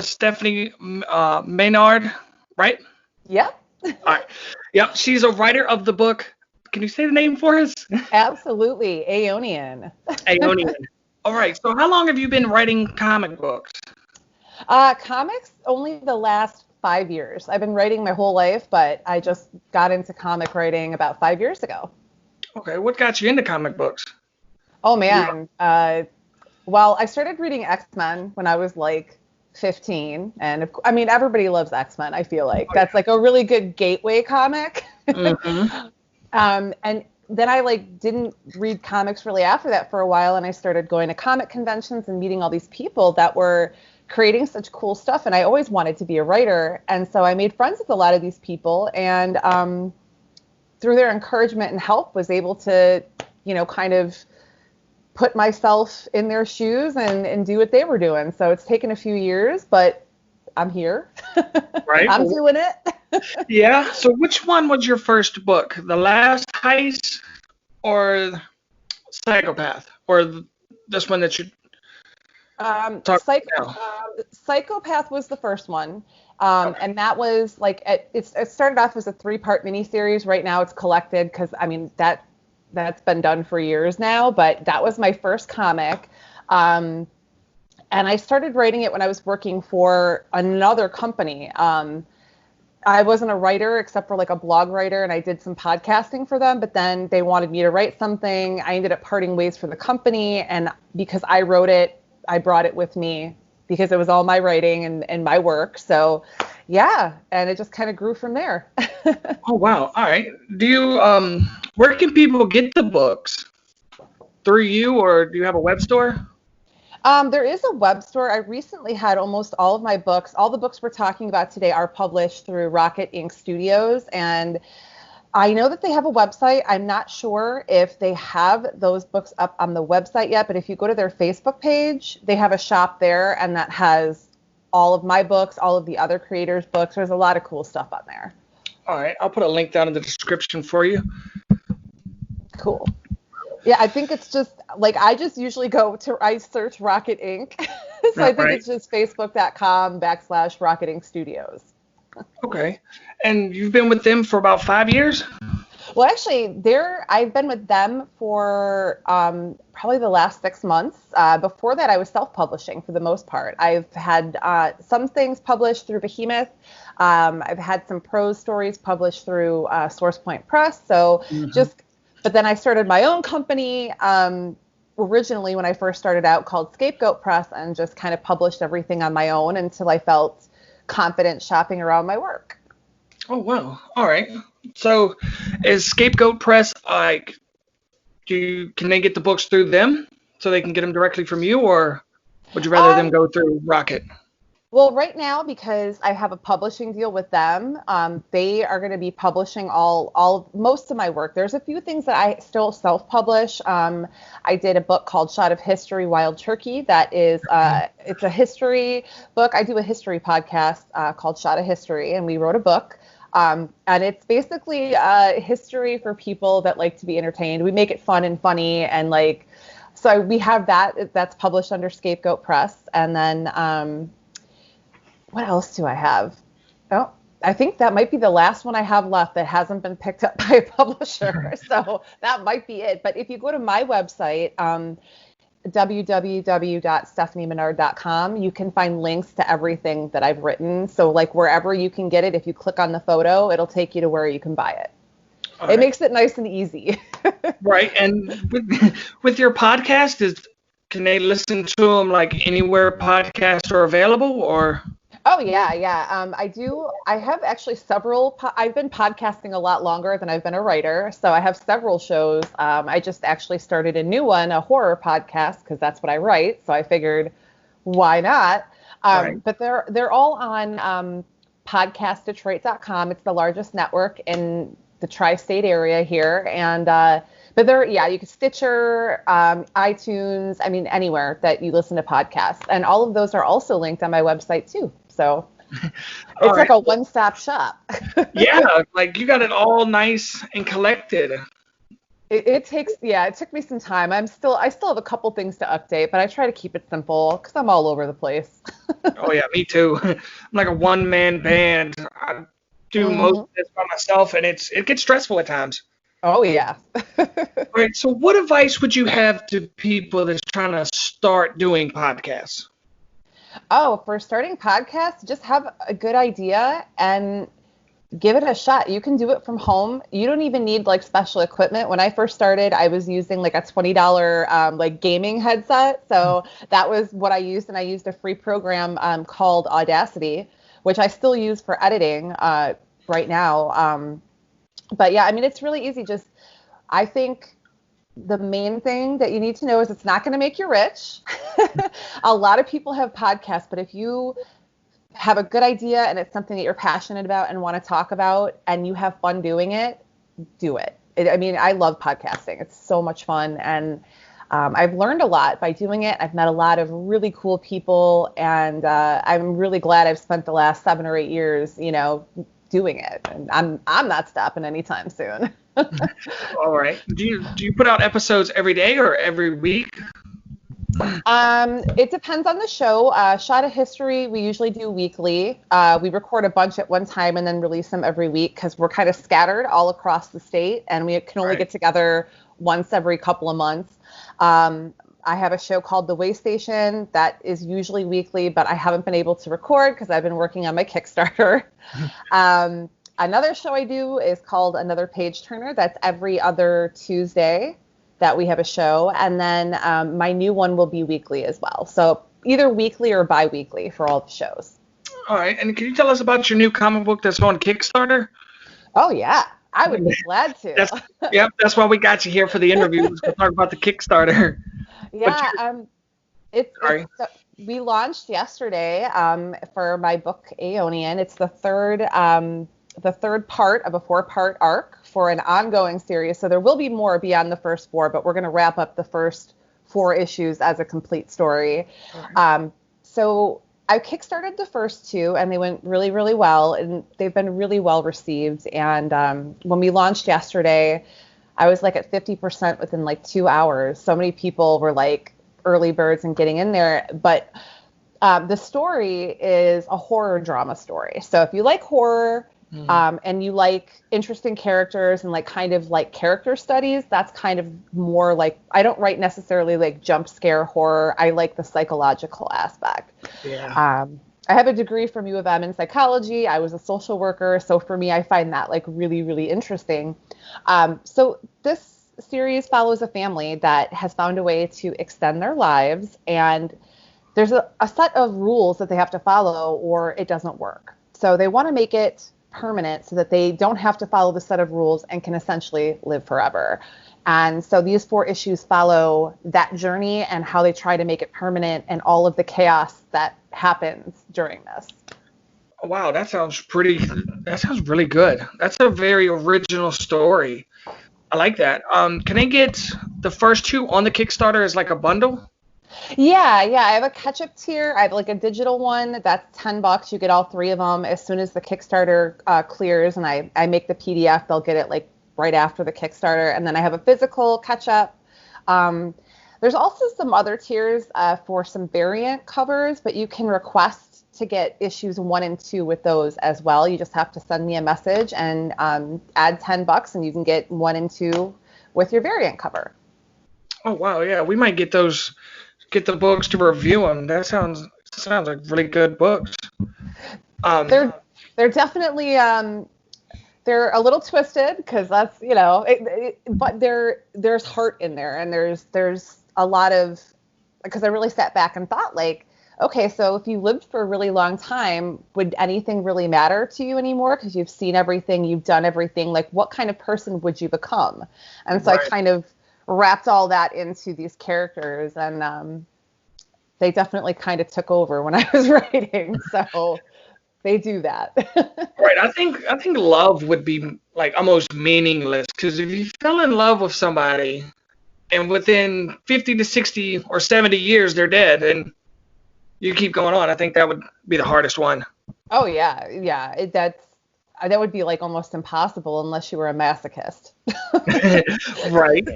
Stefani Manard, right? Yep. All right. Yep. She's a writer of the book. Can you say the name for us? Absolutely. Aeonian. Ionian. All right. So how long have you been writing comic books? Comics, only the last 5 years. I've been writing my whole life, but I just got into comic writing about 5 years ago. Okay. What got you into comic books? Oh, man. Well, I started reading X-Men when I was like 15. And I mean, everybody loves X-Men, I feel like. That's like a really good gateway comic. Mm-hmm. And then I like didn't read comics really after that for a while. And I started going to comic conventions and meeting all these people that were creating such cool stuff. And I always wanted to be a writer. And so I made friends with a lot of these people. And through their encouragement and help was able to, kind of put myself in their shoes and do what they were doing. So it's taken a few years, but I'm here. Right. I'm doing it. Yeah. So which one was your first book? The Last Heist or Psychopath? Or this one that you Psychopath was the first one. And that was like, it started off as a 3-part miniseries. Right now it's collected because, I mean, that's been done for years now, but that was my first comic. And I started writing it when I was working for another company. I wasn't a writer except for like a blog writer, and I did some podcasting for them, but then they wanted me to write something. I ended up parting ways for the company, and because I wrote it, I brought it with me because it was all my writing and my work. So yeah, and it just kind of grew from there. Oh, wow. All right. Do you, where can people get the books? Through you, or do you have a web store? There is a web store. I recently had almost all of my books. All the books we're talking about today are published through Rocket Ink Studios. And I know that they have a website. I'm not sure if they have those books up on the website yet, but if you go to their Facebook page, they have a shop there, and that has all of my books, all of the other creators' books. There's a lot of cool stuff on there. All right. I'll put a link down in the description for you. Cool. Yeah, I think it's just like I just usually I search Rocket Ink. So I think it's just facebook.com/Rocket Ink Studios. Okay. And you've been with them for about 5 years? Well, actually, I've been with them for probably the last 6 months. Before that, I was self-publishing for the most part. I've had some things published through Behemoth. I've had some prose stories published through SourcePoint Press. So but then I started my own company originally when I first started out called Scapegoat Press, and just kind of published everything on my own until I felt confident shopping around my work. Oh, wow. All right. So is Scapegoat Press, like, can they get the books through them so they can get them directly from you, or would you rather them go through Rocket? Well, right now, because I have a publishing deal with them, they are going to be publishing most of my work. There's a few things that I still self-publish. I did a book called Shot of History, Wild Turkey. That is, it's a history book. I do a history podcast called Shot of History, and we wrote a book. And it's basically history for people that like to be entertained. We make it fun and funny, and like, so we have that's published under Scapegoat Press. And then, what else do I have? Oh, I think that might be the last one I have left that hasn't been picked up by a publisher. So that might be it. But if you go to my website, www.stefanimanard.com, you can find links to everything that I've written. So like wherever you can get it, if you click on the photo, it'll take you to where you can buy it. All right. Makes it nice and easy. Right. And with your podcast, can they listen to them like anywhere podcasts are available, or? Oh, yeah. I do. I have actually several. I've been podcasting a lot longer than I've been a writer. So I have several shows. I just actually started a new one, a horror podcast, because that's what I write. So I figured, why not? Right. But they're all on podcastdetroit.com. It's the largest network in the tri-state area here. And but you can Stitcher, iTunes, I mean, anywhere that you listen to podcasts. And all of those are also linked on my website, too. So it's like a one-stop shop. Yeah, like you got it all nice and collected. It took me some time. I still have a couple things to update, but I try to keep it simple because I'm all over the place. Oh yeah, me too. I'm like a one-man band. I do most Hmm. of this by myself, and it gets stressful at times. Oh yeah. All right, so what advice would you have to people that's trying to start doing podcasts? Oh, for starting podcasts, just have a good idea and give it a shot. You can do it from home. You don't even need like special equipment. When I first started, I was using like a $20 like gaming headset. So that was what I used, and I used a free program called Audacity, which I still use for editing right now. But yeah, I mean, it's really easy. Just I think the main thing that you need to know is it's not going to make you rich. A lot of people have podcasts, but if you have a good idea and it's something that you're passionate about and want to talk about and you have fun doing it, do it. I mean, I love podcasting. It's so much fun. And I've learned a lot by doing it. I've met a lot of really cool people. And I'm really glad I've spent the last 7 or 8 years, doing it. And I'm not stopping anytime soon. All right. Do you put out episodes every day or every week? It depends on the show. Shot of History, we usually do weekly. We record a bunch at one time and then release them every week because we're kind of scattered all across the state and we can only get together once every couple of months. I have a show called The Way Station that is usually weekly, but I haven't been able to record because I've been working on my Kickstarter. Another show I do is called Another Page Turner. That's every other Tuesday that we have a show. And then my new one will be weekly as well. So either weekly or bi-weekly for all the shows. All right. And can you tell us about your new comic book that's on Kickstarter? Oh, yeah. I would be glad to. That's why we got you here for the interview. We'll talk about the Kickstarter. Yeah. We launched yesterday for my book Aeonian. It's the third part of a 4-part arc for an ongoing series. So there will be more beyond the first 4, but we're going to wrap up the first 4 issues as a complete story. So I kickstarted the first 2 and they went really, really well, and they've been really well received. And when we launched yesterday, I was like at 50% within like 2 hours. So many people were like early birds and getting in there. But the story is a horror drama story. So if you like horror, and you like interesting characters and like kind of like character studies, that's kind of more like, I don't write necessarily like jump scare horror. I like the psychological aspect. Yeah. I have a degree from U of M in psychology. I was a social worker. So for me, I find that like really, really interesting. So this series follows a family that has found a way to extend their lives, and there's a set of rules that they have to follow or it doesn't work. So they want to make it permanent so that they don't have to follow the set of rules and can essentially live forever. And so these 4 issues follow that journey and how they try to make it permanent and all of the chaos that happens during this. Wow, that sounds really good. That's a very original story. I like that. Can I get the first 2 on the Kickstarter as like a bundle? Yeah. I have a catch-up tier. I have like a digital one that's $10. You get all 3 of them as soon as the Kickstarter clears, and I make the PDF. They'll get it like right after the Kickstarter, and then I have a physical catch-up. There's also some other tiers for some variant covers, but you can request to get issues 1 and 2 with those as well. You just have to send me a message and add $10, and you can get 1 and 2 with your variant cover. Oh wow, yeah, we might get the books to review them. That sounds like really good books. They're definitely they're a little twisted because that's but there's heart in there, and there's a lot of, because I really sat back and thought like, okay, so if you lived for a really long time, would anything really matter to you anymore? Because you've seen everything, you've done everything. Like, what kind of person would you become? And so I kind of wrapped all that into these characters, and they definitely kind of took over when I was writing. So they do that. Right. I think love would be like almost meaningless, because if you fell in love with somebody and within 50 to 60 or 70 years they're dead and you keep going on, I think that would be the hardest one. Oh yeah. that would be like almost impossible unless you were a masochist. Right.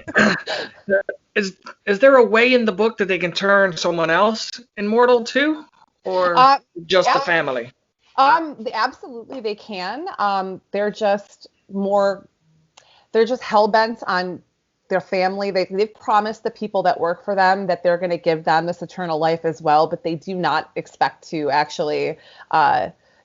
Is there a way in the book that they can turn someone else immortal too, or just the Yeah, family? absolutely they can. They're just hell bent on their family. They've promised the people that work for them that they're going to give them this eternal life as well, but they do not expect to actually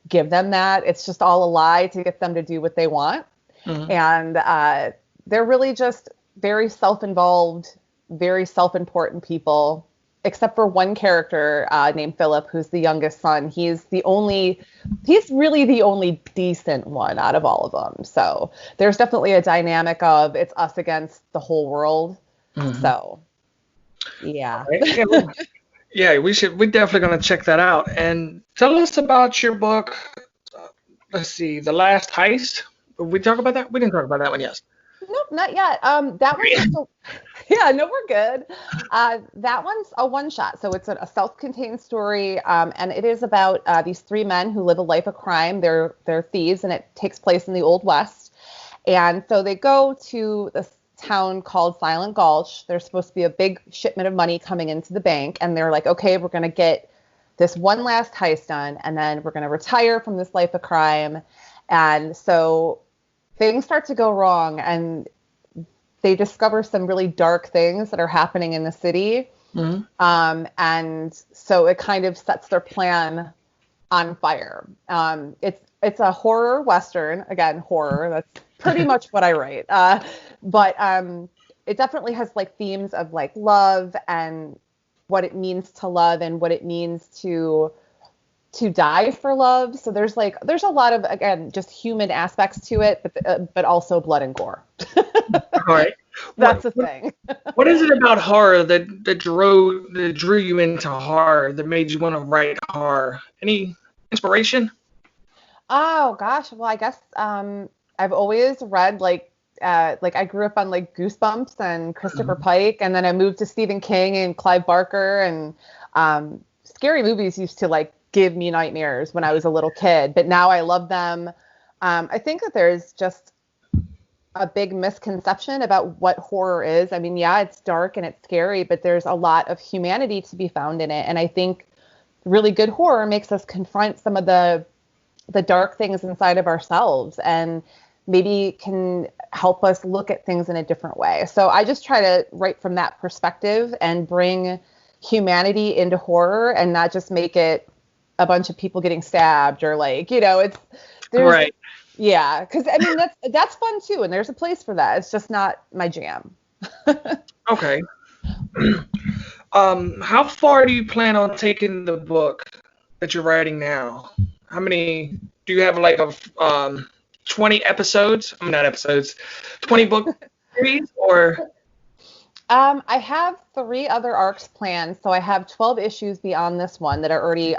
give them that. It's just all a lie to get them to do what they want. Mhm. And they're really just very self-involved, very self-important people, except for one character named Philip, who's the youngest son. He's really the only decent one out of all of them. So there's definitely a dynamic of it's us against the whole world. Mhm. So, yeah. Right. Yeah, we're definitely going to check that out. And tell us about your book. Let's see, The Last Heist. Did we talk about that? We didn't talk about that one yet. Nope, not yet. That one's just yeah, no, we're good. That one's a one shot. So it's a self-contained story. And it is about these three men who live a life of crime. They're thieves, and it takes place in the Old West. And so they go to this town called Silent Gulch. There's supposed to be a big shipment of money coming into the bank. And they're like, okay, we're going to get this one last heist done, and then we're going to retire from this life of crime. And so things start to go wrong, and they discover some really dark things that are happening in the city. Mm-hmm. And so it kind of sets their plan on fire. It's a horror Western, again, horror. That's pretty much what I write. But it definitely has like themes of like love and what it means to love and what it means to die for love. So there's a lot of, again, just human aspects to it, but also blood and gore. All right. That's the thing. What is it about horror that drew you into horror, that made you want to write horror? Any inspiration? Oh gosh, well I guess I've always read like I grew up on like Goosebumps and Christopher Pike, and then I moved to Stephen King and Clive Barker, and scary movies used to like give me nightmares when I was a little kid, but now I love them. I think that there's just a big misconception about what horror is. I mean, yeah, it's dark and it's scary, but there's a lot of humanity to be found in it. And I think really good horror makes us confront some of the dark things inside of ourselves, and maybe can help us look at things in a different way. So I just try to write from that perspective and bring humanity into horror, and not just make it a bunch of people getting stabbed or like, there's right. Yeah, because I mean that's fun too, and there's a place for that. It's just not my jam. Okay. How far do you plan on taking the book that you're writing now? How many do you have, like 20 episodes? I mean, not episodes, 20 book series, or? I have 3 other arcs planned, so I have 12 issues beyond this one that are already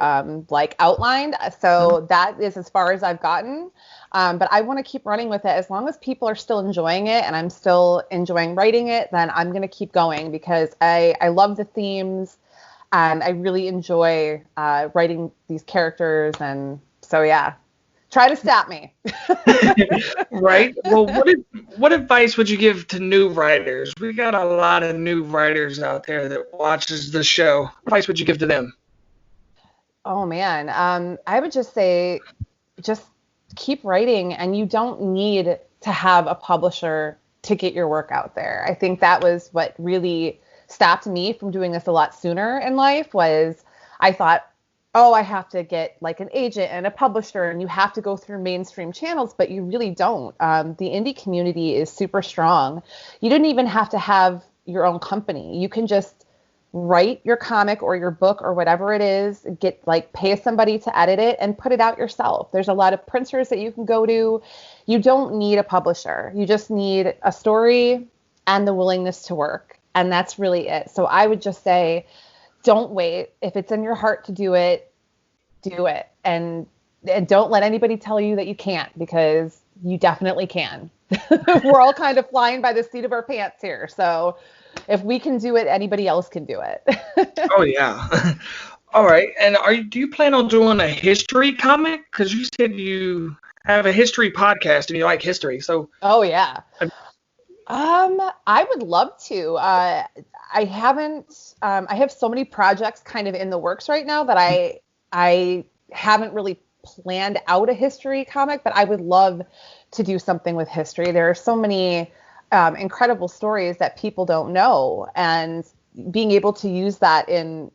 like outlined. So that is as far as I've gotten. But I want to keep running with it. As long as people are still enjoying it and I'm still enjoying writing it, then I'm going to keep going, because I love the themes and I really enjoy writing these characters. And so, yeah, try to stop me. Right. Well, what advice would you give to new writers? We got a lot of new writers out there that watches the show. What advice would you give to them? Oh, man. I would just say, just keep writing, and you don't need to have a publisher to get your work out there. I think that was what really stopped me from doing this a lot sooner in life. Was I thought, oh, I have to get like an agent and a publisher, and you have to go through mainstream channels, but you really don't. The indie community is super strong. You didn't even have to have your own company. You can just write your comic or your book or whatever it is, pay somebody to edit it and put it out yourself. There's a lot of printers that you can go to. You don't need a publisher. You just need a story and the willingness to work. And that's really it. So I would just say, don't wait. If it's in your heart to do it, do it. And don't let anybody tell you that you can't, because you definitely can. We're all kind of flying by the seat of our pants here. So if we can do it, anybody else can do it. Oh, yeah. All right. And do you plan on doing a history comic? Because you said you have a history podcast and you like history. So, Oh yeah. uh, I would love to. I haven't. I have so many projects kind of in the works right now that I haven't really planned out a history comic, but I would love to do something with history. There are so many incredible stories that people don't know, and being able to use that in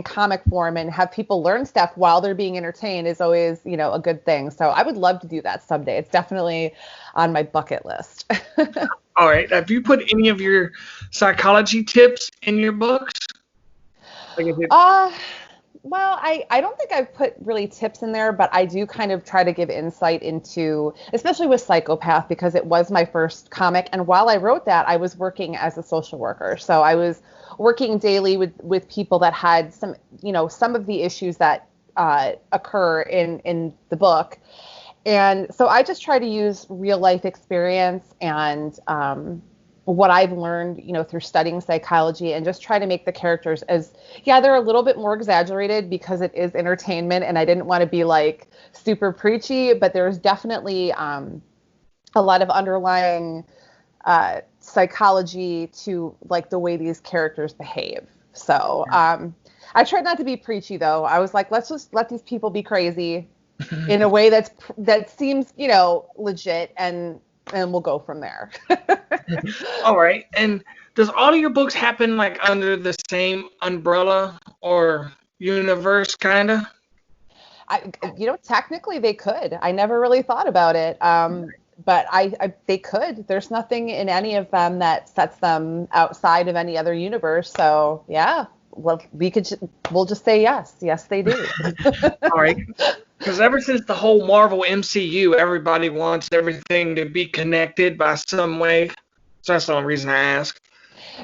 comic form and have people learn stuff while they're being entertained is always, a good thing. So I would love to do that someday. It's definitely on my bucket list. all right. Have you put any of your psychology tips in your books? Like if it, Well, I don't think I've put really tips in there, but I do kind of try to give insight into, especially with Psychopath, because it was my first comic. And while I wrote that, I was working as a social worker. So I was working daily with people that had some of the issues that occur in the book. And so I just try to use real life experience and what I've learned, through studying psychology, and just try to make the characters they're a little bit more exaggerated because it is entertainment, and I didn't want to be like super preachy, but there's definitely a lot of underlying psychology to like the way these characters behave. So I tried not to be preachy though. I was like, let's just let these people be crazy in a way that seems, legit, and we'll go from there. all right. And does all of your books happen like under the same umbrella or universe, kind of? Technically they could. I never really thought about it. But they could. There's nothing in any of them that sets them outside of any other universe. So yeah, well, we'll just say yes. Yes, they do. All right. Because ever since the whole Marvel MCU, everybody wants everything to be connected by some way. So that's the only reason I ask.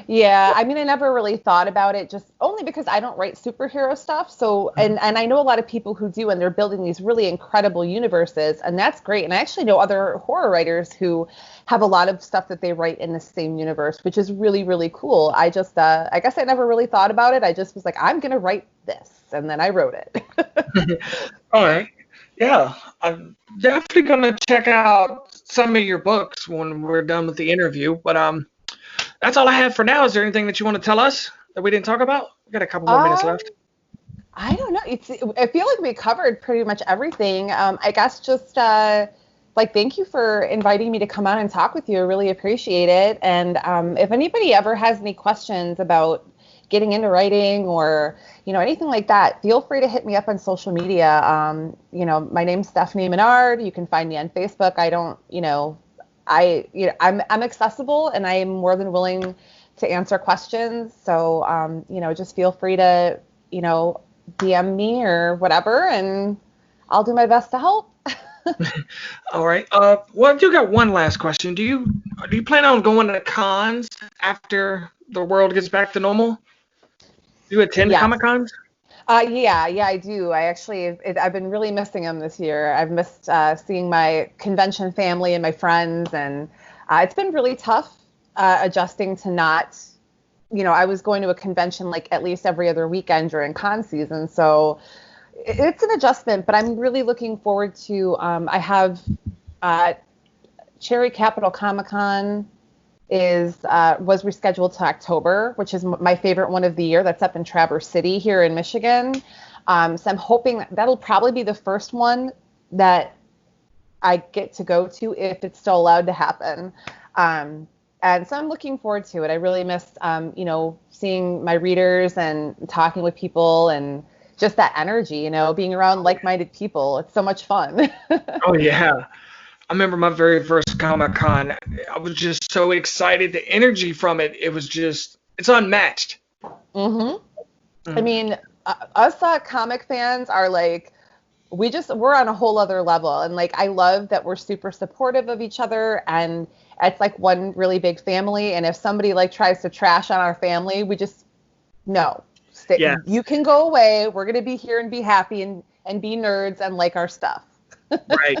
Yeah, I mean, I never really thought about it, just only because I don't write superhero stuff. So, and I know a lot of people who do, and they're building these really incredible universes, and that's great. And I actually know other horror writers who have a lot of stuff that they write in the same universe, which is really, really cool. I just, I guess I never really thought about it. I just was like, I'm going to write this. And then I wrote it. All right. Yeah, I'm definitely going to check out some of your books when we're done with the interview. But that's all I have for now. Is there anything that you want to tell us that we didn't talk about? We've got a couple more minutes left. I don't know. I feel like we covered pretty much everything. I guess just thank you for inviting me to come on and talk with you. I really appreciate it. And if anybody ever has any questions about getting into writing or, anything like that, feel free to hit me up on social media. My name's Stefani Manard. You can find me on Facebook. I don't, I'm accessible, and I am more than willing to answer questions. So, just feel free to, DM me or whatever, and I'll do my best to help. All right. Well, I do got one last question. Do you plan on going to cons after the world gets back to normal? Do you attend Yes. Comic Cons? Yeah, I do. I've been really missing them this year. I've missed seeing my convention family and my friends, and it's been really tough adjusting to not, I was going to a convention like at least every other weekend during con season, so it's an adjustment, but I'm really looking forward to, I have Cherry Capital Comic Con was rescheduled to October, which is my favorite one of the year. That's up in Traverse City here in Michigan. So I'm hoping that'll probably be the first one that I get to go to if it's still allowed to happen. And so I'm looking forward to it. I really miss, seeing my readers and talking with people and just that energy, being around like-minded people. It's so much fun. Oh yeah. I remember my very first Comic Con. I was just so excited. The energy from it, it's unmatched. Mm-hmm. I mean, us comic fans are like, we're on a whole other level. And like, I love that we're super supportive of each other, and it's like one really big family. And if somebody like tries to trash on our family, we just, no, you can go away. We're going to be here and be happy and be nerds and like our stuff. Right.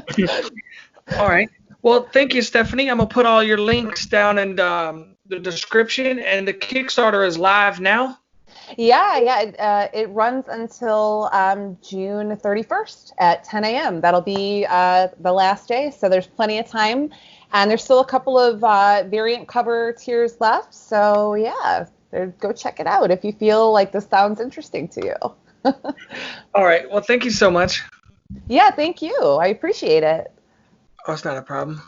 All right. Well, thank you, Stefani. I'm going to put all your links down in the description, and the Kickstarter is live now. It runs until June 31st at 10 a.m. That'll be the last day, so there's plenty of time. And there's still a couple of variant cover tiers left. So, yeah, go check it out if you feel like this sounds interesting to you. All right. Well, thank you so much. Yeah, thank you. I appreciate it. Oh, it's not a problem.